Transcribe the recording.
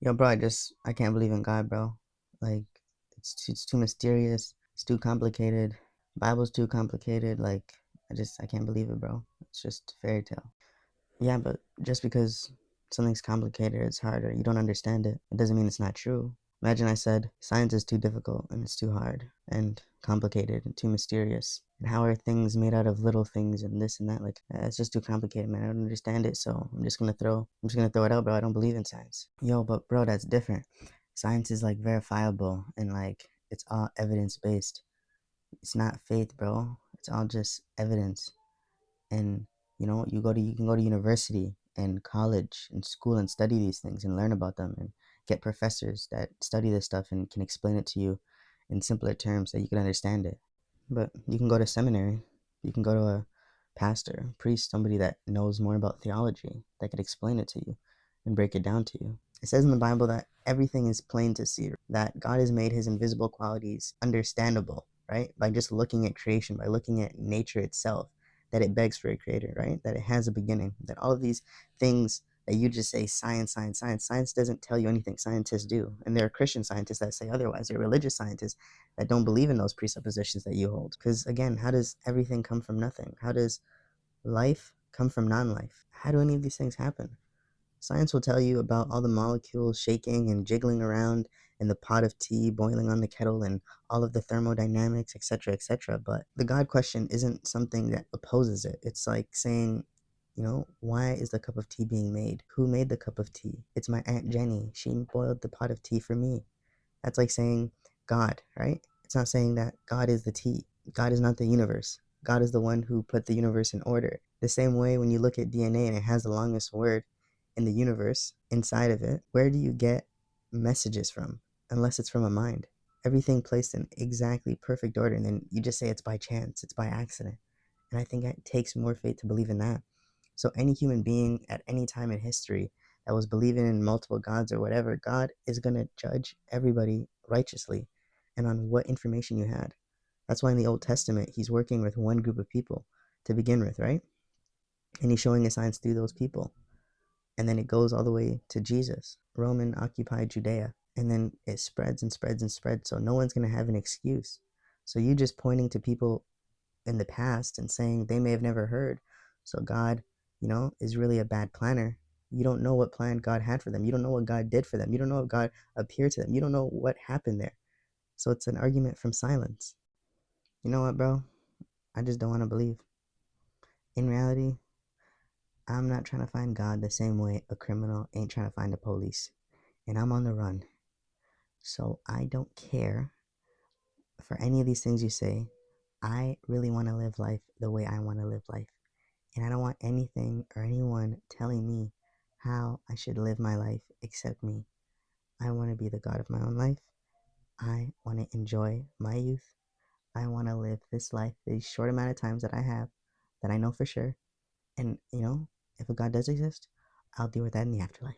Yo, bro, I can't believe in God, bro. Like, it's too mysterious. It's too complicated. Bible's too complicated. Like, I can't believe it, bro. It's just a fairy tale. Yeah, but just because something's complicated, it's harder, you don't understand it, it doesn't mean it's not true. Imagine I said science is too difficult and it's too hard and complicated and too mysterious. And how are things made out of little things and this and that? Like, it's just too complicated, man. I don't understand it, so I'm just gonna throw it out, bro. I don't believe in science. Yo, but bro, that's different. Science is like verifiable and like it's all evidence based. It's not faith, bro. It's all just evidence. And you can go to university and college and school and study these things and learn about them and get professors that study this stuff and can explain it to you in simpler terms that you can understand it. But you can go to seminary, you can go to a pastor, priest, somebody that knows more about theology that could explain it to you and break it down to you. It says in the Bible that everything is plain to see, that God has made his invisible qualities understandable, right? By just looking at creation, by looking at nature itself, that it begs for a creator, right? That it has a beginning, that all of these things that you just say science, science, science, science doesn't tell you anything. Scientists do. And there are Christian scientists that say otherwise. There are religious scientists that don't believe in those presuppositions that you hold. Because again, how does everything come from nothing? How does life come from non-life? How do any of these things happen? Science will tell you about all the molecules shaking and jiggling around in the pot of tea boiling on the kettle and all of the thermodynamics, etc., etc. But the God question isn't something that opposes it. It's like saying, why is the cup of tea being made? Who made the cup of tea? It's my Aunt Jenny. She boiled the pot of tea for me. That's like saying God, right? It's not saying that God is the tea. God is not the universe. God is the one who put the universe in order. The same way when you look at DNA and it has the longest word in the universe inside of it, where do you get messages from? Unless it's from a mind. Everything placed in exactly perfect order, and then you just say it's by chance, it's by accident. And I think it takes more faith to believe in that. So any human being at any time in history that was believing in multiple gods or whatever, God is going to judge everybody righteously and on what information you had. That's why in the Old Testament, he's working with one group of people to begin with, right? And he's showing his signs through those people. And then it goes all the way to Jesus. Roman occupied Judea. And then it spreads and spreads and spreads. So no one's going to have an excuse. So you just pointing to people in the past and saying they may have never heard. So God, is really a bad planner. You don't know what plan God had for them. You don't know what God did for them. You don't know if God appeared to them. You don't know what happened there. So it's an argument from silence. You know what, bro? I just don't want to believe. In reality, I'm not trying to find God the same way a criminal ain't trying to find the police. And I'm on the run. So I don't care for any of these things you say. I really want to live life the way I want to live life. And I don't want anything or anyone telling me how I should live my life except me. I want to be the God of my own life. I want to enjoy my youth. I want to live this life, these short amount of times that I have, that I know for sure. And, if a God does exist, I'll deal with that in the afterlife.